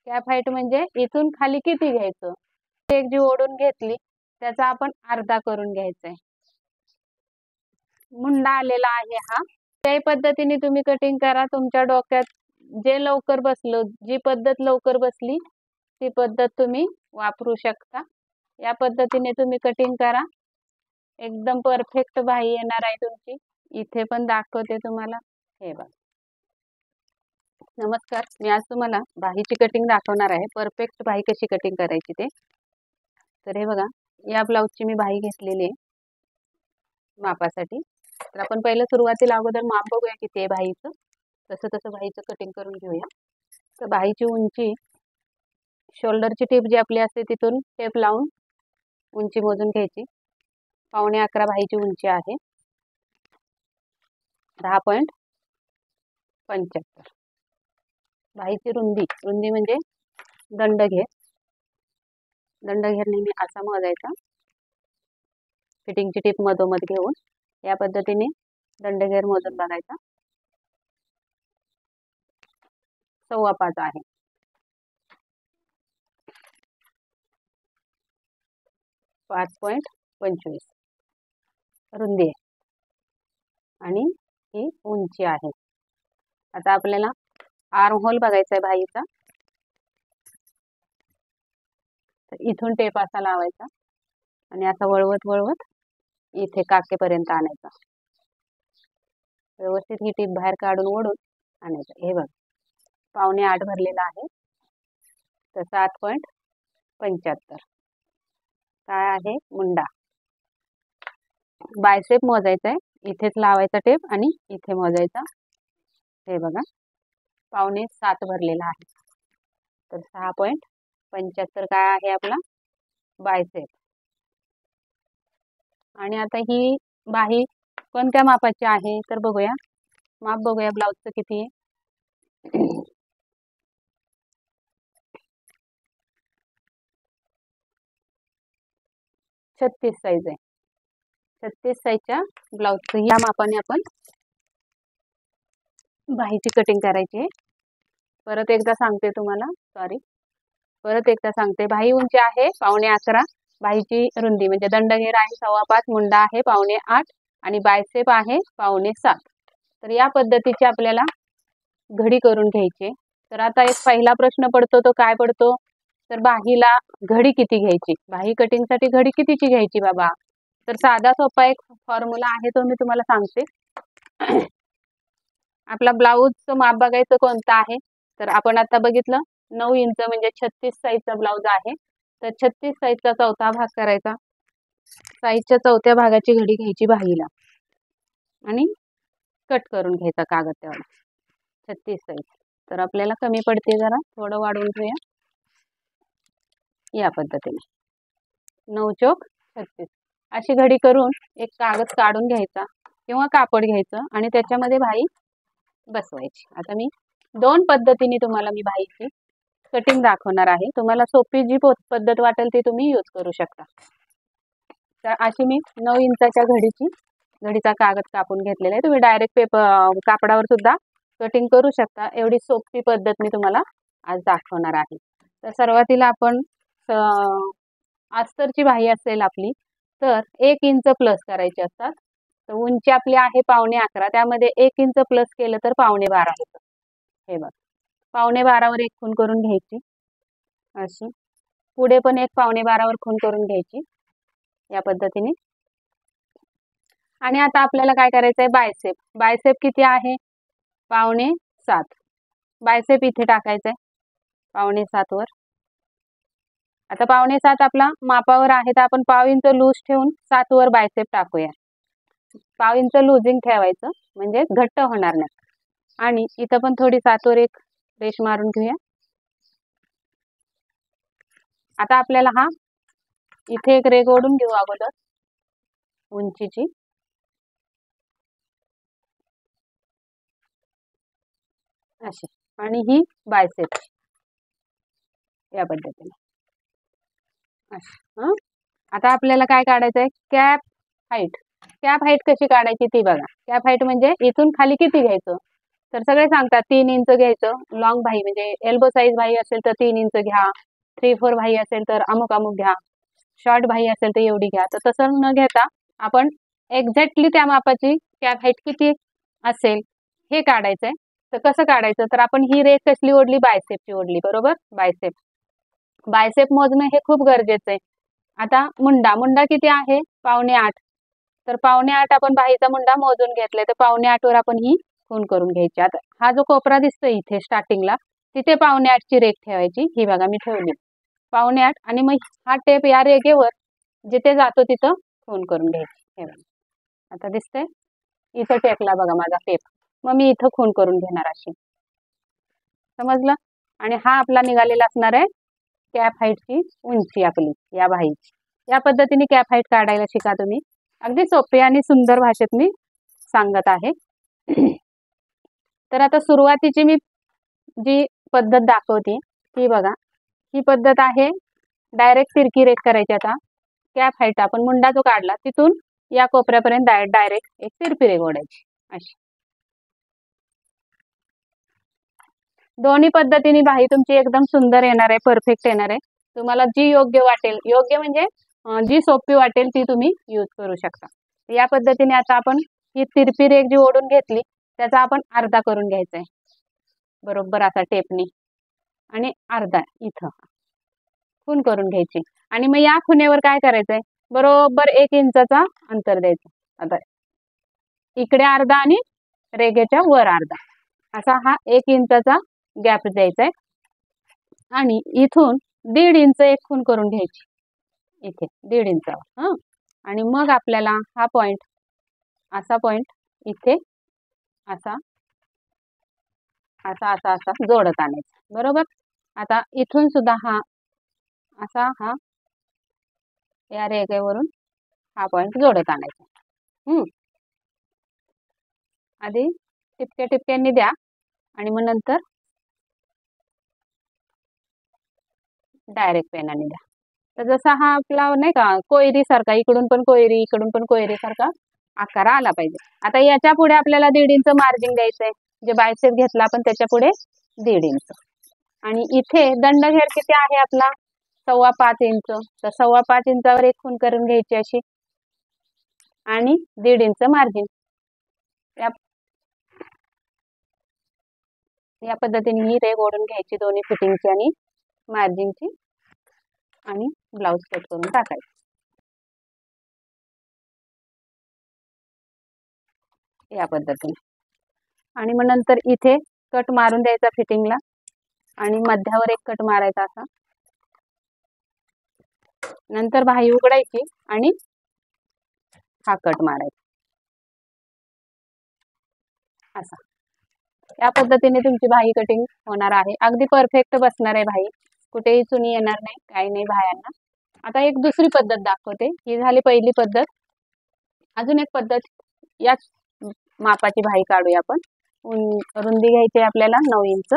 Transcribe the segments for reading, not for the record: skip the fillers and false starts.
Cap height म्हणजे इथून खाली किती घ्यायचं, एक जी ओढून घेतली त्याचा आपण अर्धा करून घ्यायचा आहे. मुंडा आलेला आहे हा. त्याही पद्धतीने तुम्ही कटिंग करा. तुमच्या डोक्यात जे लवकर बसलं, जी पद्धत लवकर बसली ती पद्धत तुम्ही वापरू शकता. या पद्धतीने तुम्ही कटिंग करा. एकदम परफेक्ट बाही येणार आहे तुमची. इथे पण दाखवते तुम्हाला. हे बघा. नमस्कार, मी आज तुम्हाला बाहीची कटिंग दाखवणार आहे. परफेक्ट बाही कशी कटिंग करायची ते. तर हे बघा, या ब्लाऊजची मी बाही घेतलेली आहे मापासाठी. तर आपण पहिलं सुरुवातीला अगोदर माप बघूया किती आहे बाहीचं. तसं बाहीचं कटिंग करून घेऊया. तर बाहीची उंची, शोल्डरची टीप जी आपली असते तिथून टेप लावून उंची मोजून घ्यायची. 11.25 बाहीची उंची आहे. 10.75 बाहीची रुंदी म्हणजे दंडघेर नेहमी असा मोजायचा. फिटिंगची टीप मधोमध घेऊन या पद्धतीने दंडघेर मोजून बघायचा. 5.25 आहे. .25 रुंदी आहे आणि ही उंची आहे. आता आपल्याला आर्म होल बघायचा आहे बाहीचा. तर इथून टेप असा लावायचा आणि असा वळवत इथे काकेपर्यंत आणायचा. व्यवस्थित ही टीप बाहेर काढून ओढून आणायचं. हे बघ, 7.25 भरलेला आहे. तर 7.75 काय आहे, मुंडा. बायसेप मोजायचा आहे. इथेच लावायचा टेप आणि इथे मोजायचा. हे बघा, 6.25 भरलेला आहे. तर 6.75 काय आहे आपला बायसेप. आणि आता ही बाही कोणत्या मापाची आहे तर बघूया. माप बघूया ब्लाऊजचं किती आहे. 36 साईज आहे. 36 साईजच्या ब्लाऊजचं या मापाने आपण बाहीची कटिंग करायची आहे. परत एकदा सांगते तुम्हाला, बाही उंची आहे 11.25. बाहीची रुंदी म्हणजे दंडघेर आहे 5.25, मुंडा आहे 7.25 आणि बायसेप आहे 7.25. तर या पद्धतीची आपल्याला घडी करून घ्यायची. तर आता एक पहिला प्रश्न पडतो, तो काय पडतो तर बाहीला घडी किती घ्यायची, बाही कटिंगसाठी घडी कितीची घ्यायची बाबा. तर साधा सोपा एक फॉर्म्युला आहे, तो मी तुम्हाला सांगते. आपला ब्लाऊजचं माप बघायचं कोणतं आहे. तर आपण आता बघितलं 9 इंच म्हणजे 36 साईजचा ब्लाऊज आहे. तर 36 साईजचा चौथा भाग करायचा. साईजच्या चौथ्या भागाची घडी घ्यायची बाहीला आणि कट करून घ्यायचा कागद तेवढा. 36 साईज. तर आपल्याला कमी पडते, जरा थोडं वाढवून घेऊया. या पद्धतीने 9 चौक 36 अशी घडी करून एक कागद काढून घ्यायचा किंवा कापड घ्यायचं आणि त्याच्यामध्ये बाही बसवायची. आता मी 2 पद्धतीने तुम्हाला मी बाहीची कटिंग दाखवणार आहे. तुम्हाला सोपी जी पद्धत वाटेल ती तुम्ही यूज करू शकता. तर अशी मी 9 इंचाच्या घडीचा कागद कापून घेतलेला आहे. तुम्ही डायरेक्ट कापडावर सुद्धा कटिंग करू शकता. एवढी सोपी पद्धत मी तुम्हाला आज दाखवणार आहे. तर सुरुवातीला आपण अस्तरची बाही असेल आपली तर 1 इंच प्लस करायची असतात. तर उंची आपली आहे 11.25, त्यामध्ये 1 इंच प्लस केलं तर 12.25 होतं. हे बघ, 12.25 वर एक खूण करून घ्यायची. अशी पुढे पण एक 12.25 वर खूण करून घ्यायची या पद्धतीने. आणि आता आपल्याला काय करायचं आहे, बायसेप किती आहे 7.25. बायसेप इथे टाकायचं आहे 7.25 वर. आता 7.25 आपला मापावर आहे, तर आपण 0.5 इंच लूज ठेवून 7 वर बायसेप टाकूया. 0.5 इंच लूजिंग ठेवायचं म्हणजे घट्ट होणार नाही. आणि इथं पण थोडी 7 वर एक रेष मारून घेऊया. आता आपल्याला इथे एक रेघ ओढून घेऊ अगोदर उंचीची. अशी आणि ही बायसेप या पद्धतीने अशी. आता आपल्याला काय काढायचं आहे, कॅप हाईट. कॅप हाईट कशी काढायची ती बघा. कॅप हाईट म्हणजे इथून खाली किती घ्यायचं तर सगळे सांगतात 3 इंच घ्यायचं. लॉंग भाई म्हणजे एल्बो साईज भाई असेल तर 3 इंच घ्या, 3-4 भाई असेल तर अमुक अमुक घ्या, शॉर्ट भाई असेल तर एवढी घ्या. तर तसं न घेता आपण एक्झॅक्टली त्या मापाची कॅप हाईट किती असेल हे काढायचंय. तर कसं काढायचं, तर आपण ही रेख कसली ओढली, बायसेपची ओढली, बरोबर. बायसेप मोजणं हे खूप गरजेचं आहे. आता मुंडा किती आहे, 7.25. तर 7.25 आपण बाहीचा मुंडा मोजून घेतलाय, तर 7.25 वर आपण ही खूण करून घ्यायची. आता हा जो कोपरा दिसतोय इथे स्टार्टिंगला, तिथे 7.25 ची रेख ठेवायची. ही बघा मी ठेवली 7.25, आणि मग हा टेप या रेघेवर जिथे जातो तिथं खूण करून घ्यायची. हे बघा आता दिसतंय, इथं टेपला बघा माझा टेप, मग मी इथं खूण करून घेणार अशी. समजलं. आणि हा आपला निघालेला असणार आहे कॅप हाईटची उंची आपली या बाहीची. या पद्धतीने कॅप हाईट काढायला शिका तुम्ही. अगदी सोपे आणि सुंदर भाषेत मी सांगत आहे. तर आता सुरुवातीची मी जी पद्धत दाखवते ती बघा. ही पद्धत आहे डायरेक्ट तिरकी रेख करायची. आता कॅप हाईट आपण मुंडा जो काढला तिथून या कोपऱ्यापर्यंत डायरेक्ट एक तिरपी रेघ ओढायची अशी. दोन्ही पद्धतीने बाही तुमची एकदम सुंदर येणार आहे, परफेक्ट येणार आहे. तुम्हाला जी योग्य वाटेल, योग्य म्हणजे जी सोपी वाटेल ती तुम्ही यूज करू शकता. या पद्धतीने आता आपण ही तिरपी रेघ जी ओढून घेतली त्याचा आपण अर्धा करून घ्यायचा आहे, बरोबर असा टेपनी, आणि अर्धा इथं खूण करून घ्यायची. आणि मग या खुणेवर काय करायचंय, बरोबर 1 इंचाचा अंतर द्यायचं. आता इकडे अर्धा आणि रेघेच्या वर अर्धा असा हा 1 इंचाचा गॅप द्यायचा आहे. आणि इथून 1.5 इंच एक खूण करून घ्यायची इथे 1.5 इंचावर. हं, आणि मग आपल्याला हा पॉइंट, असा पॉइंट इथे असा असा असा असा जोडत आणायचा, बरोबर. आता इथून सुद्धा हा असा हा या रेघेवरून हा पॉइंट जोडत आणायचा. आधी टिपक्या टिपक्यांनी द्या आणि मग नंतर डायरेक्ट पेनाने द्या. तर जसा हा आपला नाही का कोयरी सारखा, इकडून पण कोयरी इकडून पण कोयरी सारखा आकार आला पाहिजे. आता याच्या पुढे आपल्याला 1.5 इंच मार्जिन द्यायचंय. जे बायसेप घेतला आपण त्याच्या पुढे 1.5 इंच. आणि इथे दंडघेर किती आहे आपला, 5.25 इंच. तर 5.25 इंचावर एक खूण करून घ्यायची अशी, आणि 1.5 इंच मार्जिन. या पद्धतीने ही रेघ ओढून घ्यायची दोन्ही फिटिंगची आणि मार्जिनची, आणि ब्लाउज कट करून टाकायचं या पद्धतीने. आणि मग नंतर इथे कट मारून द्यायचा फिटिंगला, आणि मध्यावर एक कट मारायचा असा. नंतर बाही उघडायची आणि हा कट मारायचा असा. या पद्धतीने तुमची बाही कटिंग होणार आहे. अगदी परफेक्ट बसणार आहे बाही, कुठेही चुनी येणार नाही, काही नाही बाह्यांना. आता एक दुसरी पद्धत दाखवते. ही झाली पहिली पद्धत. अजून एक पद्धत, याच मापाची बाही काढूया आपण. रुंदी घ्यायची आपल्याला 9 इंच.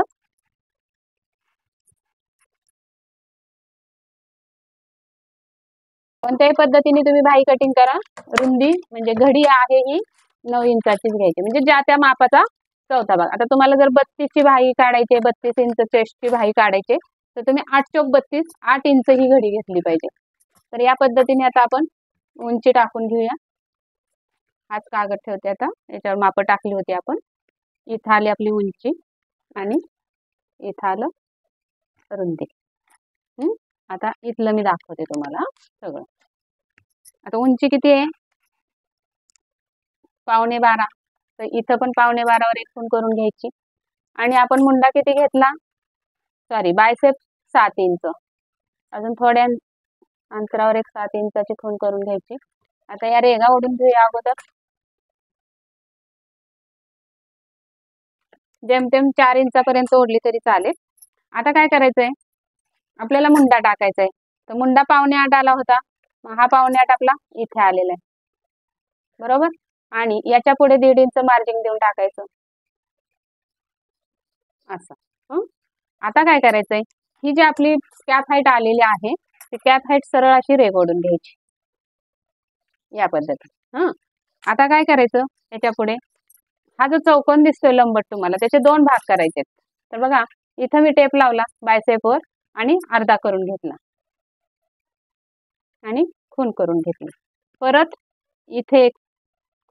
कोणत्याही पद्धतीने तुम्ही बाही कटिंग करा. रुंदी म्हणजे घडी आहे ही 9 इंचाचीच घ्यायची, म्हणजे ज्या त्या मापाचा चौथा भाग. आता तुम्हाला जर 32 ची बाही काढायची, 32 इंच चेस्टची बाही काढायची, तर तुम्ही 8 चौक 32, 8 इंच ही घडी घेतली पाहिजे. तर या पद्धतीने आता आपण उंची टाकून घेऊया. हाच कागद ठेवते आता, याच्यावर माप टाकली होती आपण. इथं आली आपली उंची आणि इथं आलं रुंदी. आता इथलं मी दाखवते तुम्हाला सगळं. आता उंची किती आहे, 12.25. तर इथं पण 12.25 वर एक खूण करून घ्यायची. आणि आपण मुंडा किती घेतला, सॉरी बायसेप 7 इंच. अजून थोड्या अंतरावर एक 7 इंचाची खूण करून घ्यायची. आता या रेघा ओढून घेऊया अगोदर. जेमतेम 4 इंचापर्यंत ओढली तरी चालेल. आता काय करायचंय, आपल्याला मुंडा टाकायचा आहे. तर मुंडा 7.25 आला होता, हा 7.25 आपला इथे आलेला आहे, बरोबर. आणि याच्या पुढे 1.5 इंच मार्जिन देऊन टाकायचं असं. आता काय करायचंय, ही जी आपली कॅप हाईट आलेली आहे ती कॅप हाईट सरळ अशी रेघ ओढून घ्यायची या पद्धतीने. आता काय करायचं, याच्या पुढे हा जो चौकोन दिसतोय लंबट तुम्हाला त्याचे दोन भाग करायचे. तर बघा इथं मी टेप लावला बायसेपवर आणि अर्धा करून घेतला आणि खून करून घेतली. परत इथे एक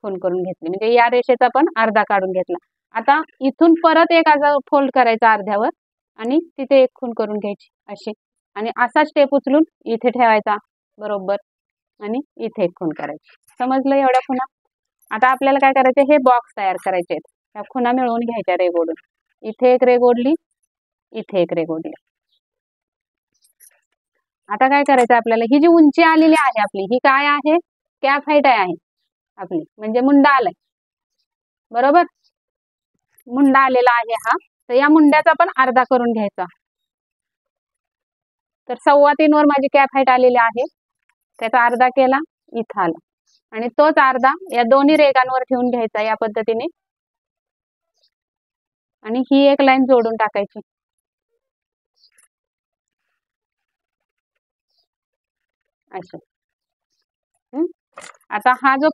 खून करून घेतली, म्हणजे या रेषेचा पण अर्धा काढून घेतला. आता इथून परत एक फोल्ड करायचा अर्ध्यावर आणि तिथे एक खून करून घ्यायची अशी, आणि असाच टेप उचलून इथे ठेवायचा बरोबर आणि इथे एक खून करायची. समजलं एवढ्या खुणा? आता आपल्याला काय करायचं, हे बॉक्स तयार करायचे आहेत. ह्या खुणा मिळवून घ्यायच्या रेग ओढून. इथे एक रेग ओढली, इथे एक रेग ओढली. आता काय करायचं आपल्याला, ही जी उंची आलेली आहे आपली ही काय आहे, कॅप हाईट आहे आपली, म्हणजे मुंडा आलाय बरोबर, मुंडा आलेला आहे हा. तर या मुंड्याचा पण अर्धा करून घ्यायचा. तर 3.25 वर माझी कॅप हाईट आलेली आहे, त्याचा अर्धा केला इथं आला आणि तोच अर्धा या दोन्ही रेगांवर ठेवून घ्यायचा या पद्धतीने आणि ही एक लाईन जोडून टाकायची. अशी. आता हा जो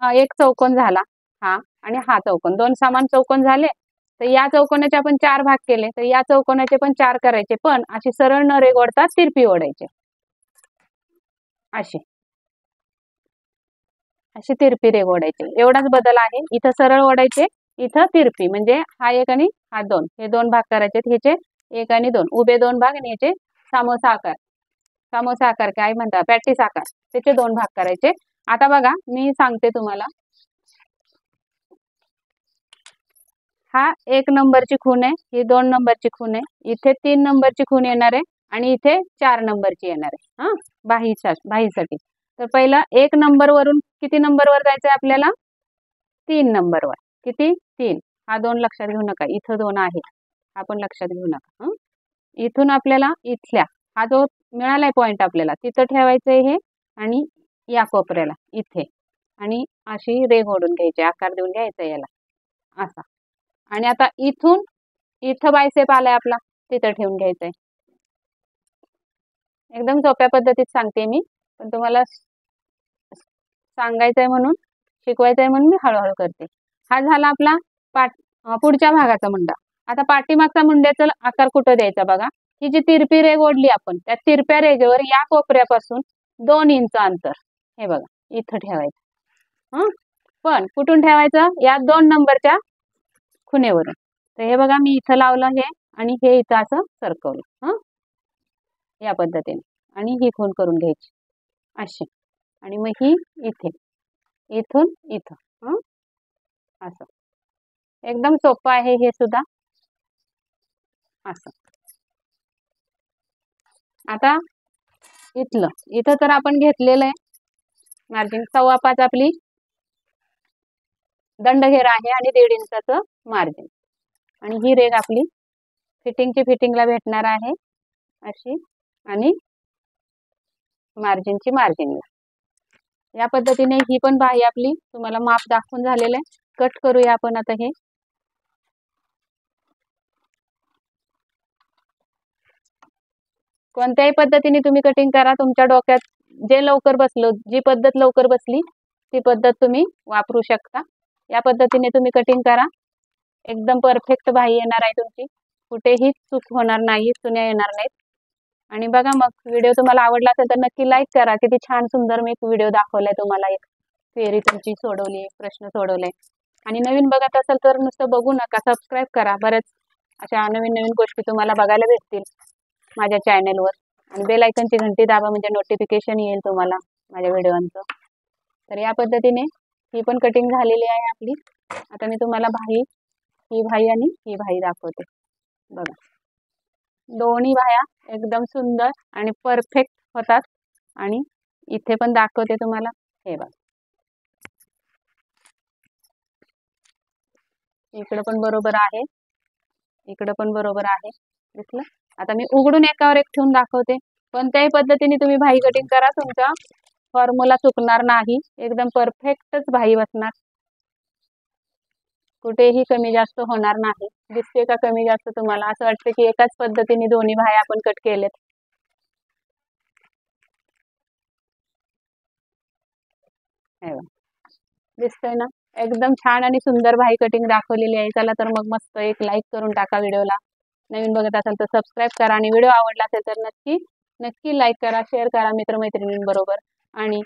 एक चौकोन झाला हा आणि हा चौकोन, दोन समान चौकोन झाले. तर या चौकोनाचे आपण 4 भाग केले, तर या चौकोनाचे पण 4 करायचे, पण अशी सरळ न रेग ओढता तिरपी ओढायचे. अशी अशी तिरपी रेग ओढायची. एवढाच बदल आहे. इथं सरळ ओढायचे, इथं तिरपी, म्हणजे हा एक आणि हा दोन, हे दोन भाग करायचे. ह्याचे 1 आणि 2 उभे 2 भाग आणि याचे समोसा आकार, समोसा आकार काय म्हणतात, पॅटीस आकार, त्याचे 2 भाग करायचे. आता बघा मी सांगते तुम्हाला, हा 1 नंबरची खून आहे, ही 2 नंबरची खून आहे, इथे 3 नंबरची खून येणार आहे आणि इथे 4 नंबरची येणार आहे हा बाहीसाठी. तर पहिला 1 नंबर वरून किती नंबरवर जायचंय आपल्याला, 3 नंबरवर. किती, 3. हा 2 लक्षात घेऊ नका, इथं 2 आहे, हा पण लक्षात घेऊ नका. इथून आपल्याला इथल्या हा जो मिळालाय पॉइंट आपल्याला तिथं ठेवायचंय हे, आणि या कोपऱ्याला इथे, आणि अशी रेघ ओढून घ्यायची, आकार देऊन घ्यायचा याला असा. आणि आता इथून इथं बायसेप आलाय आपला, तिथं ठेवून घ्यायचंय. एकदम सोप्या पद्धतीत सांगते मी, पण तुम्हाला सांगायचंय म्हणून, शिकवायचंय म्हणून मी हळूहळू करते. हा झाला आपला पुढच्या भागाचा मुंडा. आता पाठीमागचा मुंड्याचा आकार कुठं द्यायचा बघा, ही जी तिरपी रेघ ओढली आपण, त्या तिरप्या रेघेवर या कोपऱ्यापासून 2 इंच अंतर, हे बघा इथं ठेवायचं. पण कुठून ठेवायचं, या 2 नंबरच्या खुणेवरून. तर हे बघा मी इथं लावलं हे, आणि हे इथं असं सरकवलं या पद्धतीने, आणि ही खूण करून घ्यायची अशी, आणि मग ही इथे, इथून इथं असं. एकदम सोपं आहे हे सुद्धा असं. आता इथं तर आपण घेतलेलं आहे मार्जिन 5.25 आपली दंडघेर आहे आणि 1.5 इंचाचं मार्जिन, आणि ही रेघ आपली फिटिंगला भेटणार आहे अशी, आणि मार्जिनला या पद्धतीने. ही पण बाही आपली तुम्हाला माप दाखवून झालेलं आहे. कट करूया आपण आता हे. कोणत्याही पद्धतीने तुम्ही कटिंग करा, तुमच्या डोक्यात जे लवकर बसलं, जी पद्धत लवकर बसली ती पद्धत तुम्ही वापरू शकता. या पद्धतीने तुम्ही कटिंग करा, एकदम परफेक्ट बाही येणार आहे तुमची, कुठेही चूक होणार नाही, चुन्या येणार नाहीत. आणि बघा मग व्हिडिओ तुम्हाला आवडला असेल तर नक्की लाईक करा. किती छान सुंदर मी व्हिडिओ दाखवलाय तुम्हाला, एक फेरी तुमची सोडवली, एक प्रश्न सोडवलाय. आणि नवीन बघत असेल तर नुसतं बघू नका, सबस्क्राईब करा. बरेच अशा नवीन गोष्टी तुम्हाला बघायला भेटतील माझ्या चॅनलवर, आणि बेल आयकनची घंटी दाबा, म्हणजे नोटिफिकेशन येईल तुम्हाला माझ्या व्हिडिओचं. तर या पद्धतीने ही पण कटिंग झालेली आहे आपली. आता मी तुम्हाला ही बाही आणि ही बाही दाखवते. बघा दोन्ही बाह्या एकदम सुंदर आणि परफेक्ट होतात. आणि इथे पण दाखवते तुम्हाला, हे बघा इकडं पण बरोबर आहे, इकडं पण बरोबर आहे, दिसलं. आता मी उघडून एकावर एक ठेवून दाखवते. कोणत्याही पद्धतीने तुम्ही बाही कटिंग करा, तुमचा फॉर्म्युला चुकणार नाही, एकदम परफेक्टच बाही बसणार, कुठेही कमी जास्त होणार नाही. दिसते का कमी जास्त तुम्हाला, असं वाटतं की एकाच पद्धतीने दोन्ही बाह्या आपण कट केलेत. दिसतंय ना, एकदम छान आणि सुंदर भाई कटिंग दाखवलेली आहे. चला तर मग मस्त एक लाईक करून टाका व्हिडिओला. नवीन बघत असाल तर सबस्क्राईब करा आणि व्हिडिओ आवडला असेल तर नक्की नक्की लाईक करा, शेअर करा मित्रमैत्रिणींबरोबर. आणि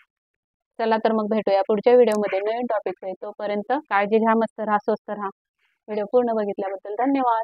चला तर मग भेटूया पुढच्या व्हिडिओमध्ये नवीन टॉपिक आहे. तोपर्यंत काळजी घ्या, मस्त राहा, स्वस्त राहा. व्हिडिओ पूर्ण बघितल्याबद्दल धन्यवाद.